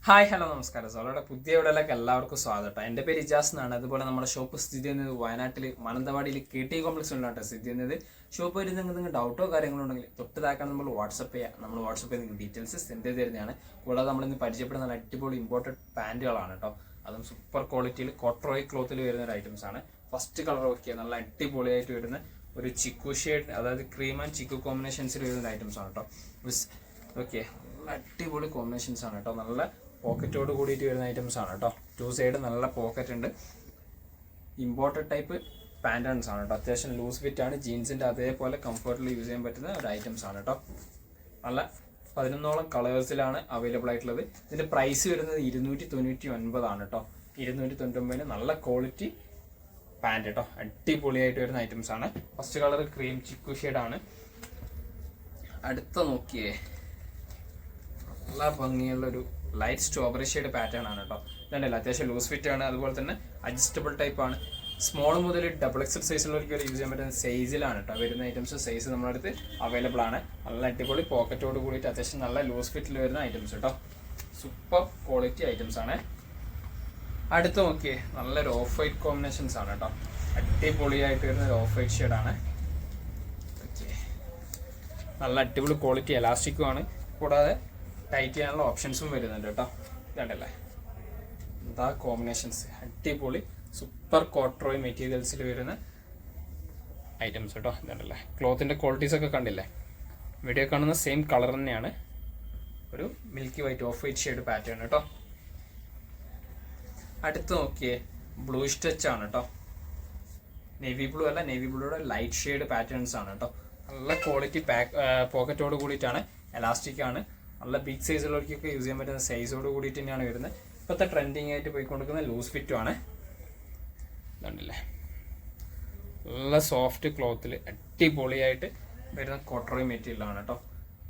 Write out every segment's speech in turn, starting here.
Hi hello നമസ്കാരം. സോളോയുടെ പുതിയ വീഡിയോയിലേക്ക് എല്ലാവർക്കും സ്വാഗതം. എൻ്റെ പേര് ഇജാസ് എന്നാണ്. അതുപോലെ നമ്മുടെ ഷോപ്പ് സ്ഥിതി ചെയ്യുന്നത് വയനാട്ടിൽ മാനന്തവാടിയിൽ KT കോംപ്ലക്സ് ഉണ്ടാകട്ടെ സ്ഥിതി ചെയ്യുന്നത്. ഷോപ്പ് വരുന്ന നിങ്ങൾക്ക് ഡൗട്ടോ കാര്യങ്ങളോ ഉണ്ടെങ്കിൽ തൊട്ട് താക്കാൻ നമ്മൾ വാട്സപ്പ് ചെയ്യുക. നമ്മൾ വാട്സപ്പ് ചെയ്ത് നിങ്ങൾക്ക് ഡീറ്റെയിൽസ് സെൻഡ് ചെയ്ത് തരുന്നതാണ്. കൂടാതെ നമ്മളിന്ന് പരിചയപ്പെടുന്ന നല്ല അടിപൊളി ഇമ്പോർട്ടഡ് പാൻറ്റുകളാണ് കേട്ടോ. അതും സൂപ്പർ ക്വാളിറ്റിയിൽ കോട്രോയ് ക്ലോത്തിൽ വരുന്ന ഒരു ഐറ്റംസ് ആണ്. ഫസ്റ്റ് കളർ നോക്കിയാൽ നല്ല അടിപൊളിയായിട്ട് വരുന്ന ഒരു ചിക്കു ഷെയ്ഡ്, അതായത് ക്രീം ആൻഡ് ചിക്കു കോമ്പിനേഷൻസിൽ വരുന്ന ഐറ്റംസ് ആണ് കേട്ടോ. ഓക്കെ, നല്ല അടിപൊളി കോമ്പിനേഷൻസ് ആണ് കേട്ടോ. നല്ല പോക്കറ്റോട് കൂടിയിട്ട് വരുന്ന ഐറ്റംസ് ആണ് കേട്ടോ. ടു സൈഡ് നല്ല പോക്കറ്റ് ഉണ്ട്. ഇമ്പോർട്ടഡ് ടൈപ്പ് പാൻറ്റേൺസ് ആണ് കേട്ടോ. അത്യാവശ്യം ലൂസ് ഫിറ്റ് ആണ്. ജീൻസിൻ്റെ അതേപോലെ കംഫർട്ടിൽ യൂസ് ചെയ്യാൻ പറ്റുന്ന ഒരു ഐറ്റംസ് ആണ് കേട്ടോ. നല്ല 11ഓളം കളേഴ്സിലാണ് അവൈലബിൾ ആയിട്ടുള്ളത്. ഇതിൻ്റെ പ്രൈസ് വരുന്നത് 299 ആണ് കേട്ടോ. 299 നല്ല ക്വാളിറ്റി പാൻറ് കേട്ടോ. അടിപൊളിയായിട്ട് വരുന്ന ഐറ്റംസ് ആണ്. ഫസ്റ്റ് കളർ ക്രീം ചിക്കു ഷെയ്ഡാണ്. അടുത്ത നോക്കിയേ, നല്ല ഭംഗിയുള്ളൊരു ലൈറ്റ് സ്ട്രോബെറി ഷെയ്ഡ് പാറ്റേൺ ആണ് കേട്ടോ. ഇതുണ്ടല്ലോ, അത്യാവശ്യം ലൂസ് ഫിറ്റ് ആണ്. അതുപോലെ തന്നെ അഡ്ജസ്റ്റബിൾ ടൈപ്പ് ആണ്. സ്മോൾ മുതൽ XXL സൈസിലുള്ളവർക്ക് യൂസ് ചെയ്യാൻ പറ്റുന്ന സൈസിലാണ് കേട്ടോ വരുന്ന ഐറ്റംസ്. സൈസ് നമ്മുടെ അടുത്ത് അവൈലബിൾ ആണ്. നല്ല അടിപൊളി പോക്കറ്റോട് കൂടിയിട്ട് അത്യാവശ്യം നല്ല ലൂസ് ഫിറ്റിൽ വരുന്ന ഐറ്റംസ് കേട്ടോ. സൂപ്പർ ക്വാളിറ്റി ഐറ്റംസ് ആണ്. അടുത്ത് നോക്കിയേ, നല്ലൊരു ഓഫ് വൈറ്റ് കോമ്പിനേഷൻസ് ആണ് കേട്ടോ. അടിപൊളിയായിട്ട് വരുന്ന ഒരു ഓഫ് വൈറ്റ് ഷെയ്ഡാണ്. ഓക്കെ, നല്ല അടിപൊളി ക്വാളിറ്റി എലാസ്റ്റിക്കും ആണ്. കൂടാതെ ടൈറ്റ് ചെയ്യാനുള്ള ഓപ്ഷൻസും വരുന്നുണ്ട് കേട്ടോ. ഇതുണ്ടല്ലേ, എന്താ കോമ്പിനേഷൻസ്, അടിപൊളി സൂപ്പർ കോട്രോയ് മെറ്റീരിയൽസിൽ വരുന്ന ഐറ്റംസ് കേട്ടോ. ഇതുണ്ടല്ലേ, ക്ലോത്തിൻ്റെ ക്വാളിറ്റീസ് ഒക്കെ കണ്ടില്ലേ. വീഡിയോ കാണുന്ന സെയിം കളർ തന്നെയാണ്. ഒരു milky white off white shade pattern കേട്ടോ. അടുത്ത് നോക്കിയേ, ബ്ലൂ ടച്ച് ആണ് കേട്ടോ. നേവി ബ്ലൂ അല്ല, നേവി ബ്ലൂയുടെ ലൈറ്റ് ഷെയ്ഡ് പാറ്റേൺസ് ആണ് കേട്ടോ. നല്ല ക്വാളിറ്റി പോക്കറ്റോട് കൂടിയിട്ടാണ്. എലാസ്റ്റിക് ആണ്. നല്ല ബിഗ് സൈസുള്ളവർക്കൊക്കെ യൂസ് ചെയ്യാൻ പറ്റുന്ന സൈസോട് കൂടിയിട്ട് തന്നെയാണ് വരുന്നത്. ഇപ്പോഴത്തെ ട്രെൻഡിങ് ആയിട്ട് പോയിക്കൊണ്ടിരിക്കുന്ന ലൂസ് ഫിറ്റും ആണ്. ഇതുണ്ടല്ലേ, നല്ല സോഫ്റ്റ് ക്ലോത്തിൽ അടിപൊളിയായിട്ട് വരുന്ന കോട്രോയ് മെറ്റീരിയലാണ് കേട്ടോ.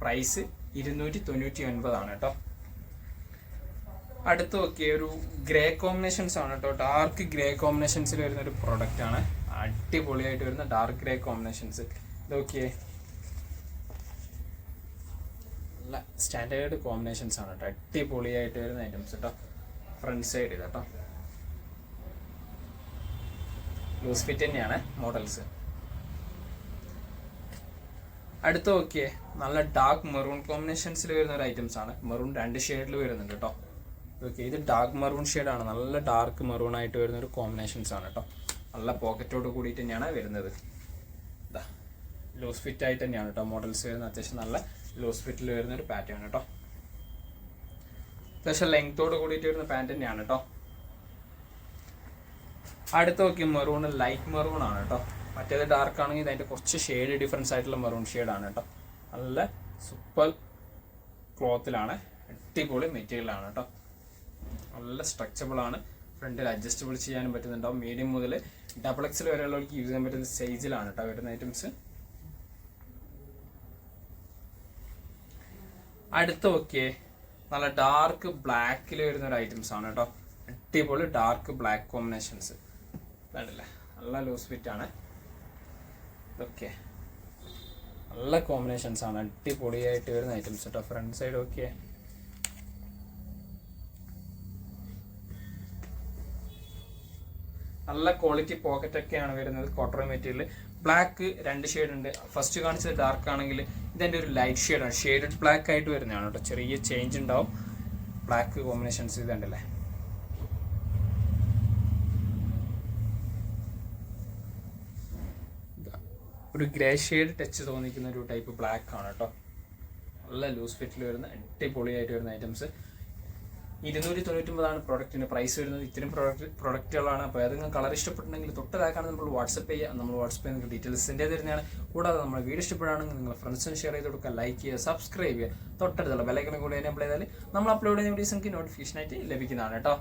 പ്രൈസ് 299 ആണ് കേട്ടോ. അടുത്ത് നോക്കിയ ഒരു ഗ്രേ കോമ്പിനേഷൻസ് ആണ് കേട്ടോ. ഡാർക്ക് ഗ്രേ കോമ്പിനേഷൻസിൽ വരുന്ന ഒരു പ്രൊഡക്റ്റ് ആണ്. അടിപൊളിയായിട്ട് വരുന്ന ഡാർക്ക് ഗ്രേ കോമ്പിനേഷൻസ്. ഇതൊക്കെ നല്ല സ്റ്റാൻഡേർഡ് കോമ്പിനേഷൻസ് ആണ് കേട്ടോ. അടിപൊളിയായിട്ട് വരുന്ന ഐറ്റംസ് കേട്ടോ. ഫ്രണ്ട് സൈഡ് കേട്ടോ, ലൂസ് ഫിറ്റ് തന്നെയാണ് മോഡൽസ്. അടുത്ത് നോക്കിയേ, നല്ല ഡാർക്ക് മെറൂൺ കോമ്പിനേഷൻസിൽ വരുന്ന ഒരു ഐറ്റംസ് ആണ്. മെറൂൺ 2 ഷെയ്ഡിൽ വരുന്നുണ്ട് കേട്ടോ. ഓക്കെ, ഇത് ഡാർക്ക് മെറൂൺ ഷെയ്ഡാണ്. നല്ല ഡാർക്ക് മെറൂൺ ആയിട്ട് വരുന്ന ഒരു കോമ്പിനേഷൻസ് ആണ് കേട്ടോ. നല്ല പോക്കറ്റോട് കൂടിയിട്ട് തന്നെയാണ് വരുന്നത്. ഇതാ ലൂസ് ഫിറ്റ് ആയിട്ട് തന്നെയാണ് കേട്ടോ മോഡൽസ് വരുന്നത്. അത്യാവശ്യം നല്ല ലൂസ് ഫിറ്റിൽ വരുന്ന ഒരു പാറ്റേൺ കേട്ടോ. അത്യാവശ്യം ലെങ്തോട് കൂടിയിട്ട് വരുന്ന പാൻറ് തന്നെയാണ് കേട്ടോ. അടുത്ത് നോക്കി മെറൂൺ ലൈറ്റ് മെറൂൺ ആണ് കേട്ടോ. മറ്റേത് ഡാർക്ക് ആണെങ്കിൽ അതിൻ്റെ കുറച്ച് ഷെയ്ഡ് ഡിഫറൻസ് ആയിട്ടുള്ള മെറൂൺ ഷെയ്ഡാണ് കേട്ടോ. നല്ല സൂപ്പർ ക്ലോത്തിലാണ്. അടിപൊളി മെറ്റീരിയലാണ് കേട്ടോ. നല്ല സ്ട്രെച്ചബിൾ ആണ്. ഫ്രണ്ടിൽ അഡ്ജസ്റ്റബിൾ ചെയ്യാനും പറ്റുന്നുണ്ടാവും. മീഡിയം മുതൽ XXL വരെയുള്ളവർക്ക് യൂസ് ചെയ്യാൻ പറ്റുന്ന സൈസിലാണ് കേട്ടോ വരുന്ന ഐറ്റംസ്. അടുത്ത് നോക്കിയേ, നല്ല ഡാർക്ക് ബ്ലാക്കിൽ വരുന്ന ഒരു ഐറ്റംസ് ആണ് കേട്ടോ. അടിപൊളി ഡാർക്ക് ബ്ലാക്ക് കോമ്പിനേഷൻസ്. വേണ്ടല്ലേ, നല്ല ലൂസ് ഫിറ്റ് ആണ്. ഓക്കെ, നല്ല കോമ്പിനേഷൻസ് ആണ്. അടിപൊളിയായിട്ട് വരുന്ന ഐറ്റംസ് കേട്ടോ. ഫ്രണ്ട് സൈഡ് ഓക്കെ, നല്ല ക്വാളിറ്റി പോക്കറ്റ് ഒക്കെയാണ് വരുന്നത്. കോട്രോയ് മെറ്റീരിയൽ. ബ്ലാക്ക് 2 ഷെയ്ഡ് ഉണ്ട്. ഫസ്റ്റ് കാണിച്ചത് ഡാർക്ക് ആണെങ്കിൽ ഇതിൻ്റെ ഒരു ലൈറ്റ് ഷെയ്ഡാണ്. ഷെയ്ഡഡ് ബ്ലാക്ക് ആയിട്ട് വരുന്നതാണ് കേട്ടോ. ചെറിയ ചേഞ്ച് ഉണ്ടാവും. ബ്ലാക്ക് കോമ്പിനേഷൻസ് ഇതുണ്ടല്ലേ. ഒരു ഗ്രേ ഷെയ്ഡ് ടച്ച് തോന്നിക്കുന്ന ഒരു ടൈപ്പ് ബ്ലാക്ക് ആണ് കേട്ടോ. നല്ല ലൂസ് ഫിറ്റിൽ വരുന്ന അടിപൊളിയായിട്ട് വരുന്ന ഐറ്റംസ്. 299 ആണ് പ്രോഡക്റ്റിൻ്റെ പ്രൈസ് വരുന്നത്. ഇത്തരം പ്രൊഡക്റ്റുകളാണ്. അപ്പോൾ ഏതെങ്കിലും കളർ ഇഷ്ടപ്പെട്ടുണ്ടെങ്കിൽ തൊട്ടതാക്കാണ് നമ്മൾ വാട്സപ്പ് ചെയ്യുക. നമ്മൾ വാട്സപ്പ് ചെയ്യുന്ന നിങ്ങൾക്ക് ഡീറ്റെയിൽസ് സെൻഡ് ചെയ്ത് തരുന്നതാണ്. കൂടാതെ നമ്മുടെ വീഡിയോ ഇഷ്ടപ്പെടുകയാണെങ്കിൽ നിങ്ങൾ ഫ്രണ്ട്സിന് ഷെയർ ചെയ്ത് കൊടുക്കുക, ലൈക്ക് ചെയ്യുക, സബ്സ്ക്രൈബ് ചെയ്യുക. തൊട്ടടുത്തുള്ള ബെല്ലൈക്കനും കൂടി എനേബിൾ ചെയ്താൽ നമ്മൾ അപ്ലോഡ് ചെയ്യുന്ന വീഡിയോസ് നിങ്ങൾക്ക് നോട്ടിഫിക്കേഷനായിട്ട് ലഭിക്കുന്നതാണ് കേട്ടോ.